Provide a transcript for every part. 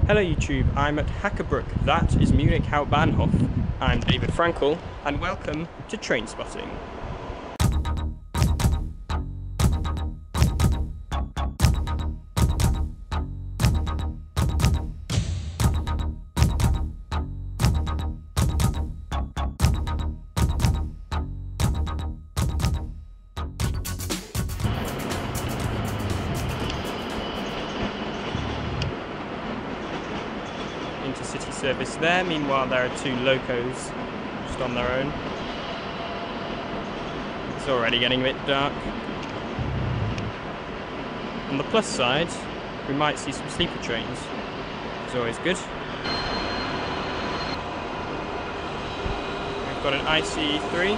Hello YouTube, I'm at Hackerbrücke, that is Munich Hbf. I'm David Frankel, and welcome to Trainspotting. Intercity service there, meanwhile there are two locos just on their own. It's already getting a bit dark. On the plus side, we might see some sleeper trains. It's always good. We've got an ICE3.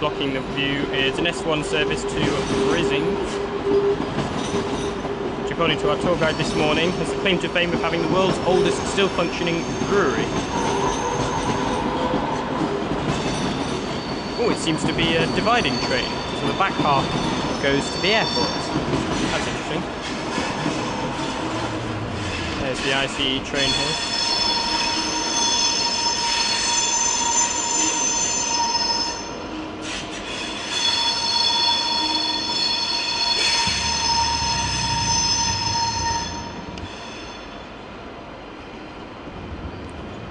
Blocking the view is an S1 service to Brising, which according to our tour guide this morning has the claim to fame of having the world's oldest still functioning brewery. Oh, it seems to be a dividing train, so the back half goes to the airport. That's interesting. There's the ICE train here.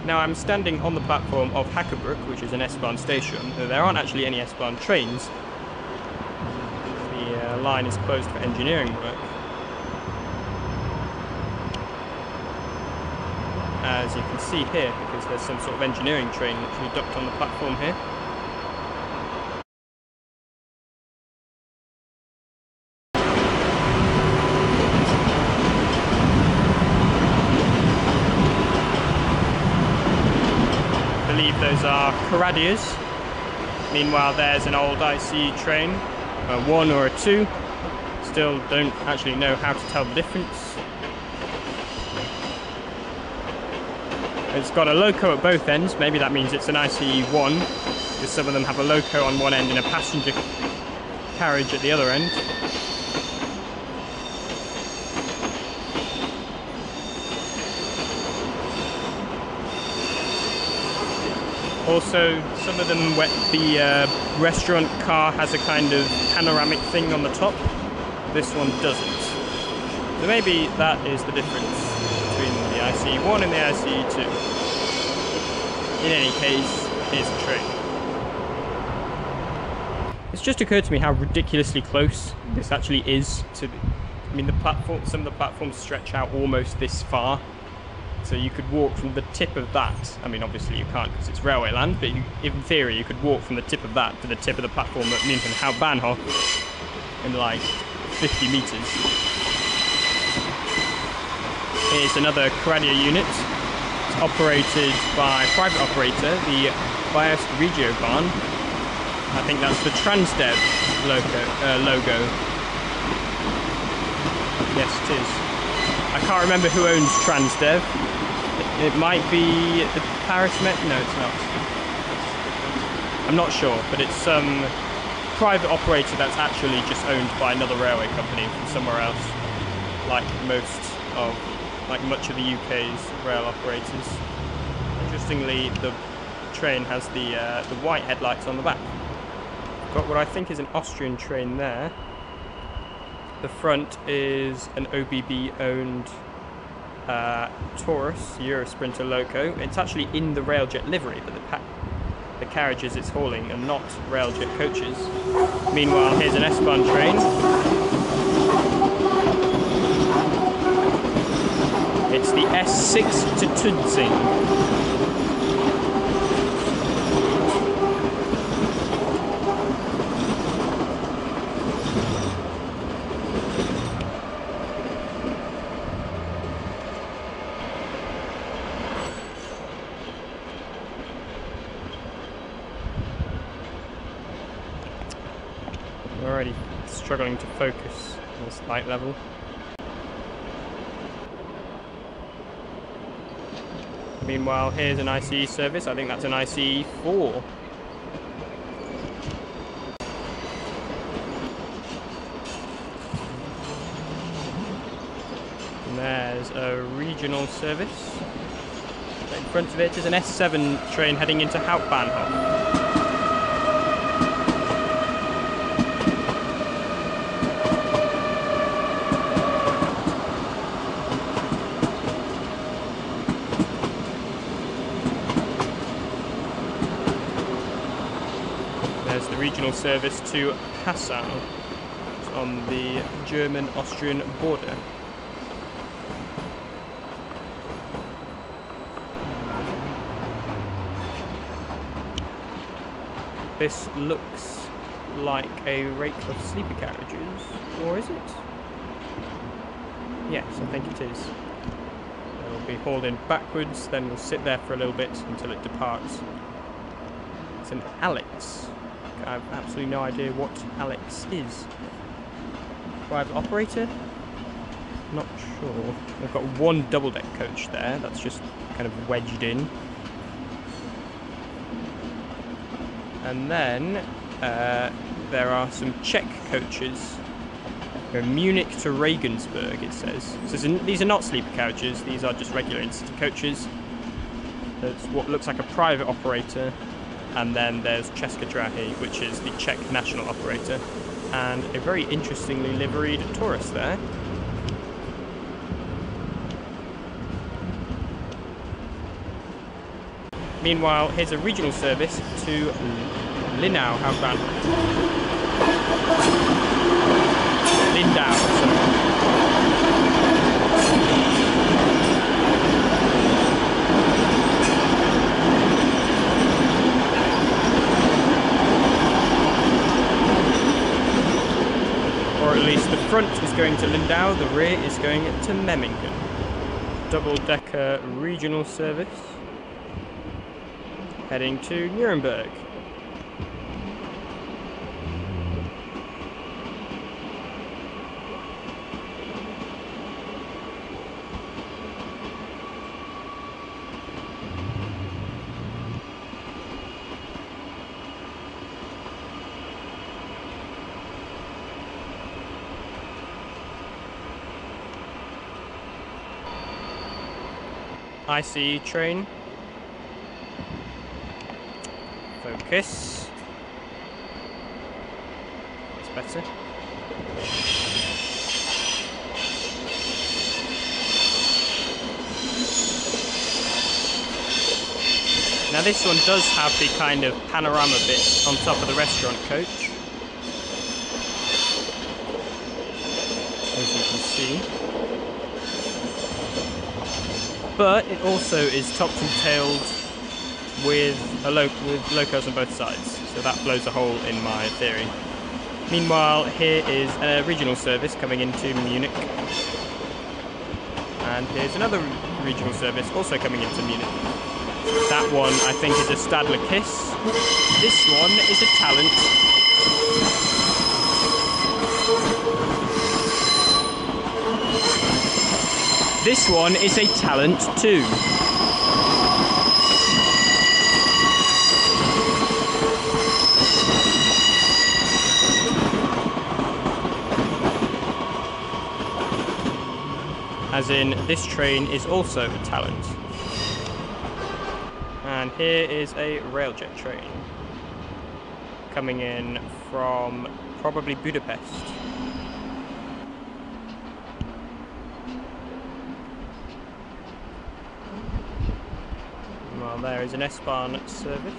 Now I'm standing on the platform of Hackerbrücke, which is an S-Bahn station. There aren't actually any S-Bahn trains. The line is closed for engineering work. As you can see here, because there's some sort of engineering train literally docked on the platform here. I believe those are Caradias. Meanwhile there's an old ICE train, a 1 or a 2. Still don't actually know how to tell the difference. It's got a loco at both ends, maybe that means it's an ICE1, because some of them have a loco on one end and a passenger carriage at the other end. Also, some of them, the restaurant car has a kind of panoramic thing on the top. This one doesn't. So maybe that is the difference between the ICE1 and the ICE2. In any case, here's the train. It's just occurred to me how ridiculously close this actually is to the, I mean, the platform. Some of the platforms stretch out almost this far. So you could walk from the tip of that. I mean, obviously you can't because it's railway land, but in theory you could walk from the tip of that to the tip of the platform at München Hbf in like 50 meters. Here's another Caradia unit. It's operated by a private operator, the Bias Regio Bahn. I think that's the Transdev logo. Yes, it is. I can't remember who owns Transdev. It might be the Paris Met. No, it's not. I'm not sure, but it's some private operator that's actually just owned by another railway company from somewhere else, like much of the UK's rail operators. Interestingly, the train has the white headlights on the back. Got what I think is an Austrian train there. The front is an OBB-owned Taurus Eurosprinter loco. It's actually in the Railjet livery, but the carriages it's hauling are not Railjet coaches. Meanwhile, here's an S-Bahn train. It's the S6 to Tutzing. We're already struggling to focus on this light level. Meanwhile, here's an ICE service. I think that's an ICE4. And there's a regional service. In front of it is an S7 train heading into Hauptbahnhof. There's the regional service to Passau on the German-Austrian border. This looks like a rake of sleeper carriages, or is it? Yes, I think it is. It'll be hauled in backwards, then we'll sit there for a little bit until it departs. It's an Alex. I have absolutely no idea what Alex is. Private operator? Not sure. We've got one double-deck coach there, that's just kind of wedged in. And then there are some Czech coaches. Munich to Regensburg, it says. So these are not sleeper carriages, these are just regular intercity coaches. There's what looks like a private operator. And then there's České dráhy, which is the Czech national operator. And a very interestingly liveried tourist there. Meanwhile, here's a regional service to Lindau Hauptbahnhof. Lindau, sorry. Or at least the front is going to Lindau, the rear is going to Memmingen. Double-decker regional service heading to Nuremberg. ICE train. Focus. That's better. Now this one does have the kind of panorama bit on top of the restaurant coach, as you can see. But it also is topped and tailed with locos on both sides, so that blows a hole in my theory. Meanwhile, here is a regional service coming into Munich, and here's another regional service also coming into Munich. That one, I think, is a Stadler Kiss. This one is a Talent. This one is a Talent too. As in, this train is also a Talent. And here is a railjet train coming in from probably Budapest. Well, there is an S-Bahn service.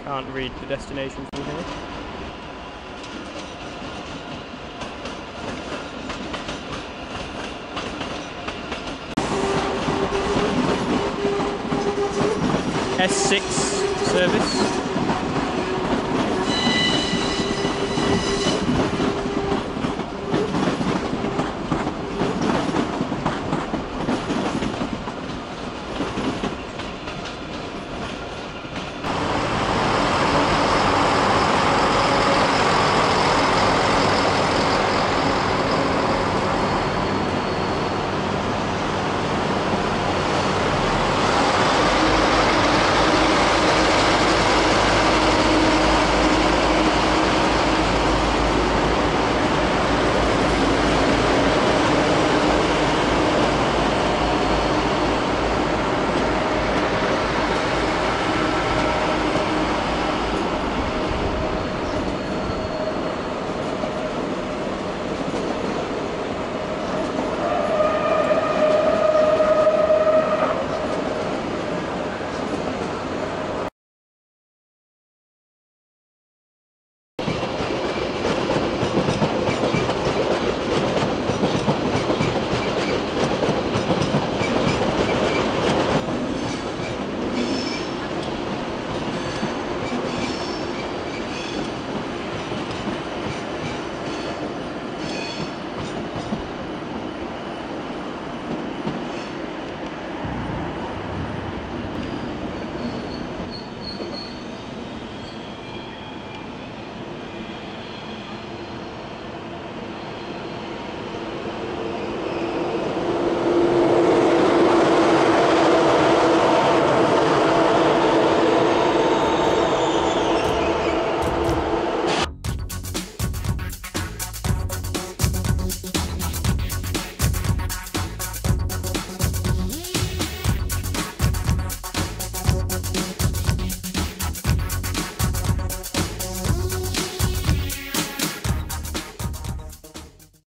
Can't read the destinations from here. S6 service.